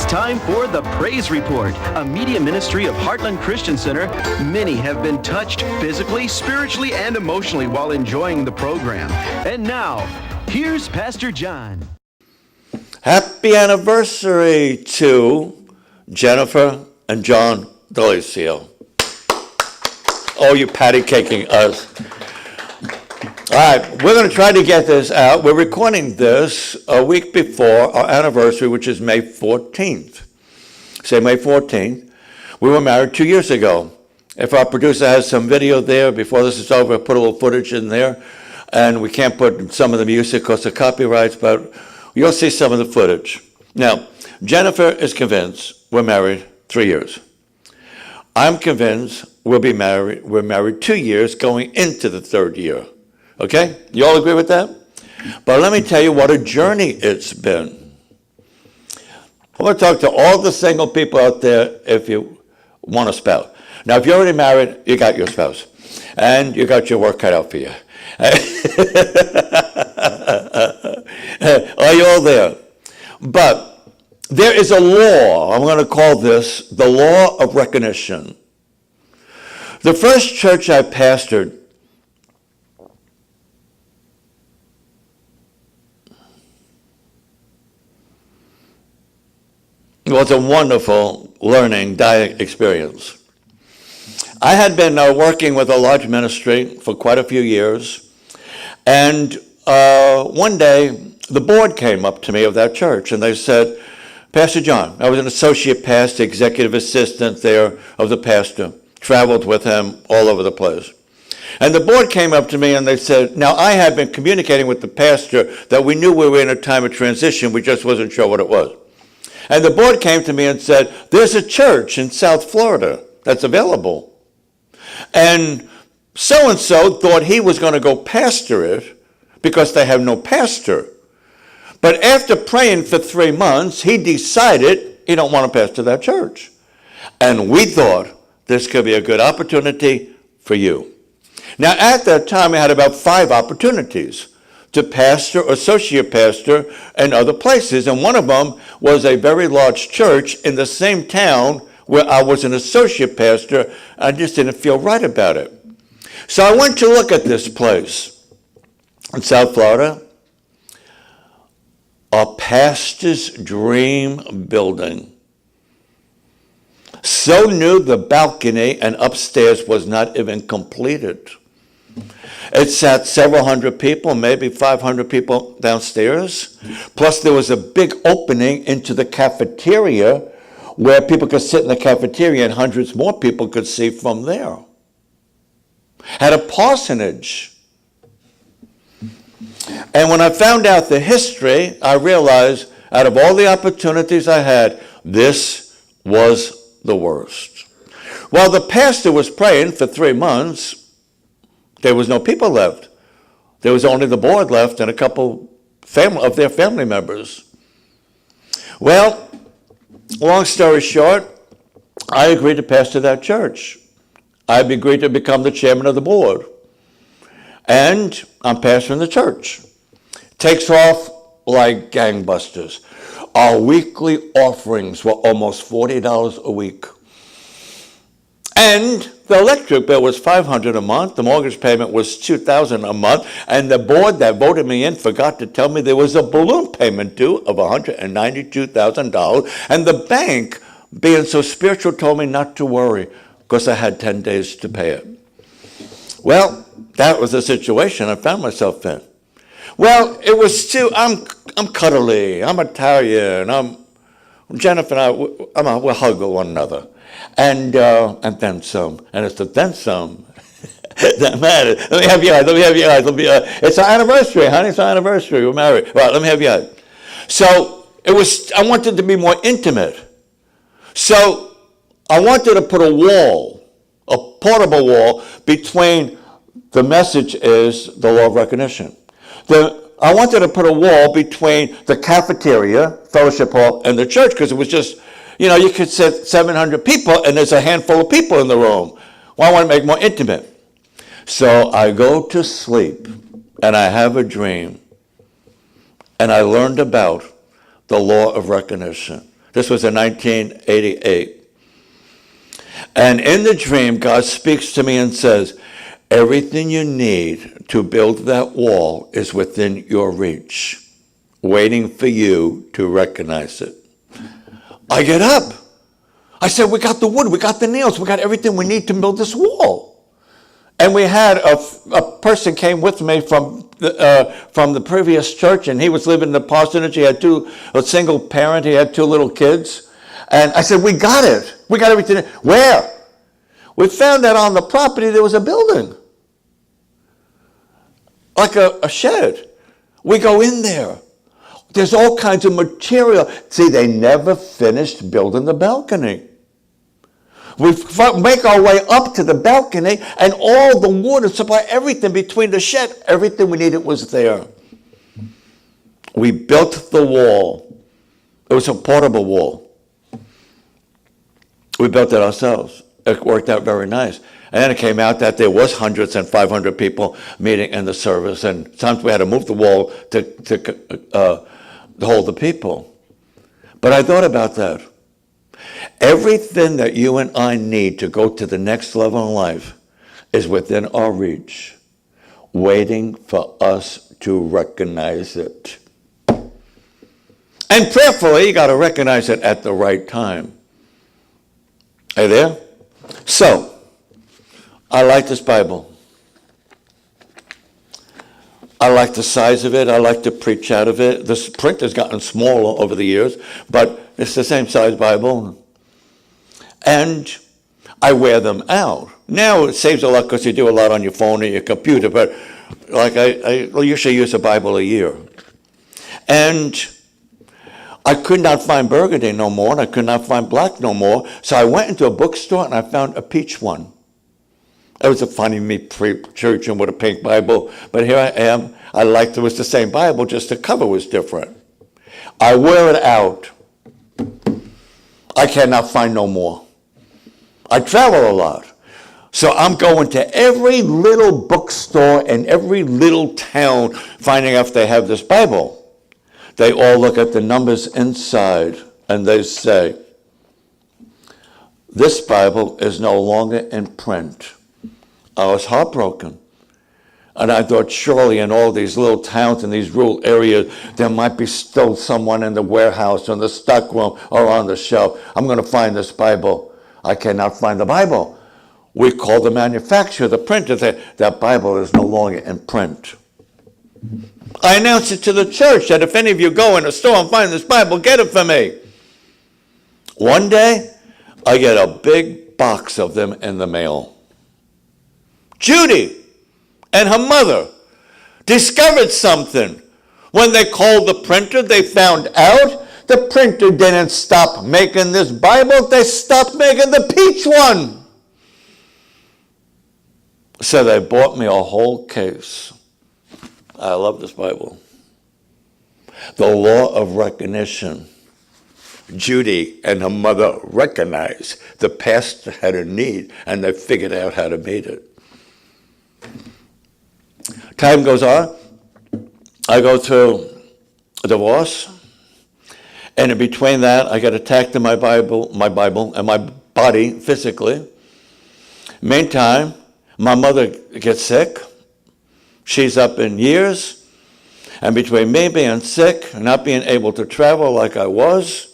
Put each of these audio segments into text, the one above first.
time for the Praise Report, a media ministry of Heartland Christian Center. Many have been touched physically, spiritually, and emotionally while enjoying the program. And now, here's Pastor John. Happy anniversary to Jennifer and John D'Alessio. Oh, you patty caking us. All right, we're going to try to get this out. We're recording this a week before our anniversary, which is May 14th. Say May 14th. We were married 2 years ago. If our producer has some video there, before this is over, put a little footage in there. And we can't put some of the music because of copyrights, but you'll see some of the footage. Now, Jennifer is convinced we're married 3 years. I'm convinced we're married 2 years going into the third year. Okay? You all agree with that? But let me tell you what a journey it's been. I want to talk to all the single people out there if you want a spouse. Now, if you're already married, you got your spouse. And you got your work cut out for you. Are you all there? But there is a law, I'm going to call this the law of recognition. The first church I pastored was a wonderful learning experience. I had been working with a large ministry for quite a few years, and one day the board came up to me of that church and they said, Pastor John, I was an associate pastor, executive assistant there of the pastor, traveled with him all over the place. And the board came up to me and they said, now I had been communicating with the pastor that we knew we were in a time of transition, we just wasn't sure what it was. And the board came to me and said, there's a church in South Florida that's available. And so-and-so thought he was going to go pastor it because they have no pastor. But after praying for 3 months, he decided he don't want to pastor that church. And we thought this could be a good opportunity for you. Now, at that time, I had about 5 opportunities to pastor, associate pastor, and other places. And one of them was a very large church in the same town where I was an associate pastor. I just didn't feel right about it. So I went to look at this place in South Florida, a pastor's dream building. So new the balcony and upstairs was not even completed. It sat several hundred people, maybe 500 people downstairs. Plus there was a big opening into the cafeteria where people could sit in the cafeteria and hundreds more people could see from there. Had a parsonage. And when I found out the history, I realized out of all the opportunities I had, this was the worst. While the pastor was praying for 3 months, there was no people left. There was only the board left and a couple of their family members. Well, long story short, I agreed to pastor that church. I agreed to become the chairman of the board. And I'm pastoring the church. Takes off like gangbusters. Our weekly offerings were almost $40 a week. And the electric bill was $500 a month. The mortgage payment was $2,000 a month. And the board that voted me in forgot to tell me there was a balloon payment due of $192,000. And the bank, being so spiritual, told me not to worry because I had 10 days to pay it. Well, that was the situation I found myself in. Well, it was too, I'm cuddly, I'm Italian, Jennifer and I, we'll hug one another. And then some. And it's the then some that matters. Let me have your eyes, it's our anniversary, honey, it's our anniversary, we're married. Right, let me have your eyes. So I wanted to be more intimate. So I wanted to put a wall, a portable wall, between the message is the law of recognition. I wanted to put a wall between the cafeteria, fellowship hall, and the church, because it was just, you could sit 700 people and there's a handful of people in the room. Well, I want to make it more intimate. So I go to sleep and I have a dream and I learned about the law of recognition. This was in 1988. And in the dream, God speaks to me and says, everything you need to build that wall is within your reach, waiting for you to recognize it. I get up. I said, we got the wood, we got the nails, we got everything we need to build this wall. And we had a person came with me from the previous church, and he was living in the parsonage. He had a single parent, he had 2 little kids. And I said, we got it. We got everything. Where? We found that on the property there was a building. Like a shed. We go in there. There's all kinds of material. See, they never finished building the balcony. We make our way up to the balcony, and all the water supply, everything between the shed, everything we needed was there. We built the wall. It was a portable wall. We built it ourselves. It worked out very nice. And then it came out that there was hundreds and 500 people meeting in the service, and sometimes we had to move the wall to hold the people. But I thought about that. Everything that you and I need to go to the next level in life is within our reach, waiting for us to recognize it. And prayerfully, you got to recognize it at the right time. Are you there? So, I like this Bible. I like the size of it. I like to preach out of it. The print has gotten smaller over the years, but it's the same size Bible. And I wear them out. Now it saves a lot because you do a lot on your phone or your computer, but like I usually use a Bible a year. And I could not find burgundy no more, and I could not find black no more, so I went into a bookstore and I found a peach one. It was a funny me preaching with a pink Bible, but here I am. I liked it was the same Bible, just the cover was different. I wear it out. I cannot find no more. I travel a lot. So I'm going to every little bookstore in every little town, finding out if they have this Bible. They all look at the numbers inside, and they say, this Bible is no longer in print. I was heartbroken. And I thought, surely in all these little towns and these rural areas, there might be still someone in the warehouse or in the stockroom or on the shelf. I'm going to find this Bible. I cannot find the Bible. We called the manufacturer, the printer, that Bible is no longer in print. I announced it to the church that if any of you go in a store and find this Bible, get it for me. One day, I get a big box of them in the mail. Judy and her mother discovered something. When they called the printer, they found out the printer didn't stop making this Bible, they stopped making the peach one. So they bought me a whole case. I love this Bible. The law of recognition. Judy and her mother recognized the pastor had a need, and they figured out how to meet it. Time goes on. I go through a divorce, and in between that, I get attacked in my Bible and my body physically. Meantime, my mother gets sick. She's up in years, and between me being sick and not being able to travel like I was,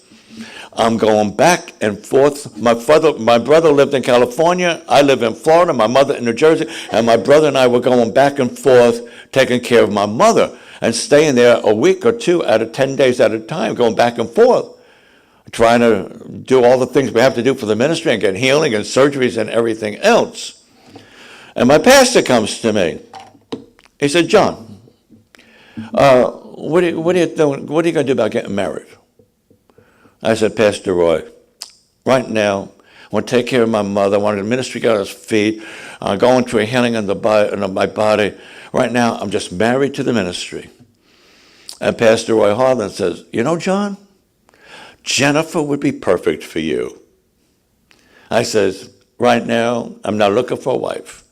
I'm going back and forth. My brother lived in California. I live in Florida. My mother in New Jersey. And my brother and I were going back and forth, taking care of my mother and staying there a week or two 10 days at a time, going back and forth, trying to do all the things we have to do for the ministry and get healing and surgeries and everything else. And my pastor comes to me. He said, John, what are you doing? What are you going to do about getting married? I said, Pastor Roy, right now, I want to take care of my mother. I want the ministry get on his feet. I'm going through a healing in my body. Right now, I'm just married to the ministry. And Pastor Roy Harlan says, you know, John, Jennifer would be perfect for you. I says, right now, I'm not looking for a wife.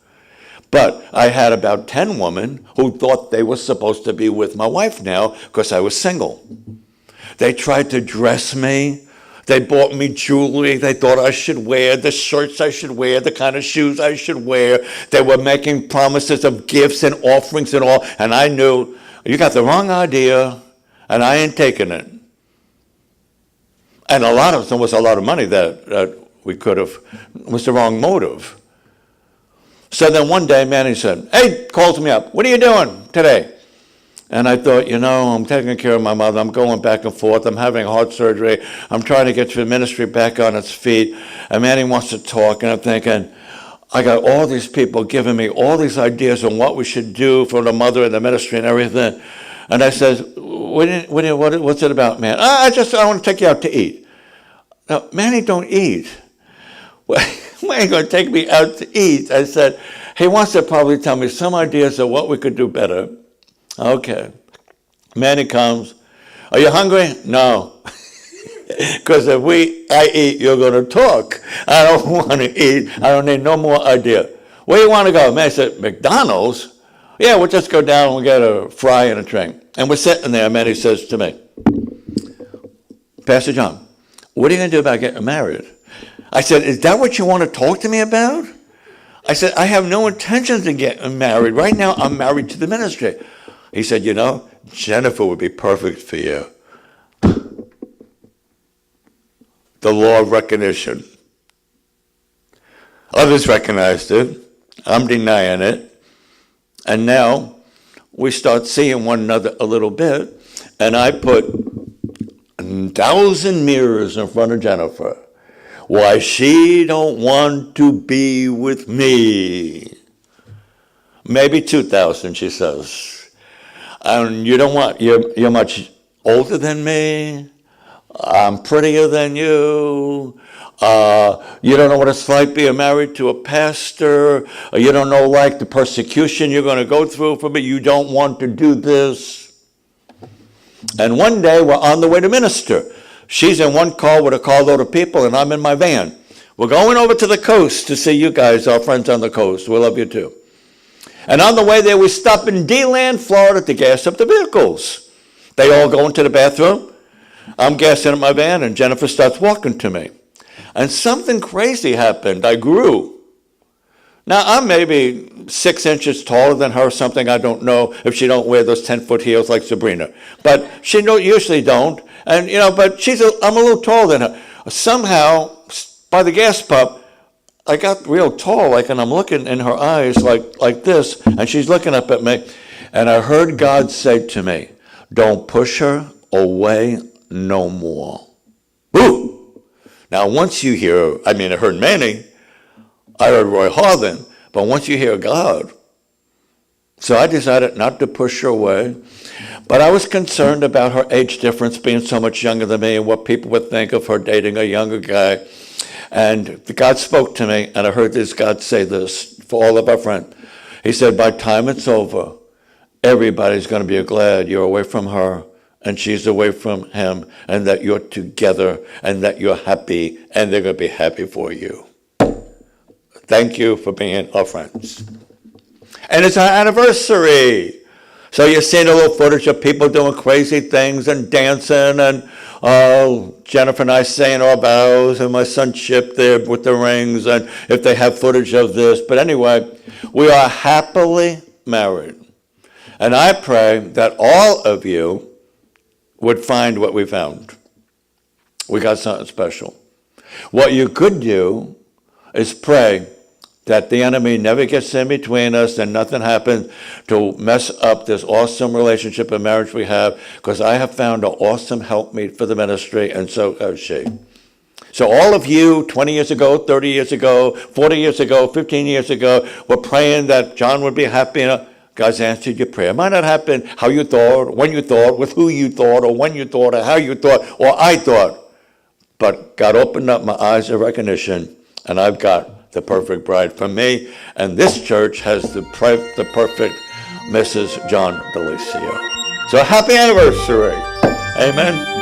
But I had about 10 women who thought they were supposed to be with my wife now because I was single. They tried to dress me They bought me jewelry they thought I should wear, the shirts I should wear, the kind of shoes I should wear. They were making promises of gifts and offerings and all. And I knew, you got the wrong idea, and I ain't taking it. And there was a lot of money that we could have, was the wrong motive. So then one day, Manny said, hey, calls me up, what are you doing today? And I thought, I'm taking care of my mother. I'm going back and forth. I'm having heart surgery. I'm trying to get the ministry back on its feet. And Manny wants to talk. And I'm thinking, I got all these people giving me all these ideas on what we should do for the mother and the ministry and everything. And I said, what's it about, man? I want to take you out to eat. Now, Manny don't eat. Well, why ain't going to take me out to eat? I said, he wants to probably tell me some ideas of what we could do better. Okay. Manny comes. Are you hungry? No. Because if I eat, you're going to talk. I don't want to eat. I don't need no more idea. Where do you want to go? Manny said, McDonald's? Yeah, we'll just go down and we'll get a fry and a drink. And we're sitting there, and Manny says to me, Pastor John, what are you going to do about getting married? I said, is that what you want to talk to me about? I said, I have no intentions of getting married. Right now, I'm married to the ministry. He said, Jennifer would be perfect for you. The law of recognition. Others recognized it. I'm denying it. And now we start seeing one another a little bit. And I put 1,000 mirrors in front of Jennifer. Why she don't want to be with me. Maybe 2,000, she says. And you're much older than me. I'm prettier than you. You don't know what it's like being married to a pastor. You don't know the persecution you're going to go through for me. You don't want to do this. And one day we're on the way to minister. She's in one car with a carload of people, and I'm in my van. We're going over to the coast to see you guys, our friends on the coast. We love you too. And on the way there, we stop in DeLand, Florida to gas up the vehicles. They all go into the bathroom. I'm gassing up my van, and Jennifer starts walking to me. And something crazy happened. I grew. Now, I'm maybe 6 inches taller than her, something I don't know if she don't wear those 10-foot heels like Sabrina. But she usually don't. And, but I'm a little taller than her. Somehow, by the gas pump, I got real tall, and I'm looking in her eyes like this, and she's looking up at me, and I heard God say to me, don't push her away no more. Woo! Now, once you hear, I heard Manny, I heard Roy Harlan, but once you hear God, so I decided not to push her away, but I was concerned about her age difference being so much younger than me and what people would think of her dating a younger guy. And God spoke to me, and I heard this God say this for all of our friends. He said, by the time it's over, everybody's going to be glad you're away from her and she's away from him, and that you're together and that you're happy, and they're going to be happy for you. Thank you for being our friends. And it's our anniversary. So you're seeing a little footage of people doing crazy things and dancing, and Jennifer and I saying our vows, and my son Chip there with the rings, and if they have footage of this. But anyway, we are happily married. And I pray that all of you would find what we found. We got something special. What you could do is pray that the enemy never gets in between us and nothing happens to mess up this awesome relationship and marriage we have, because I have found an awesome helpmeet for the ministry, and so has she. So all of you, 20 years ago, 30 years ago, 40 years ago, 15 years ago, were praying that John would be happy. God's answered your prayer. It might not happen how you thought, when you thought, with who you thought, or when you thought, or how you thought, or I thought. But God opened up my eyes of recognition, and I've got the perfect bride for me, and this church has the perfect Mrs. John Delicio. So happy anniversary. Amen.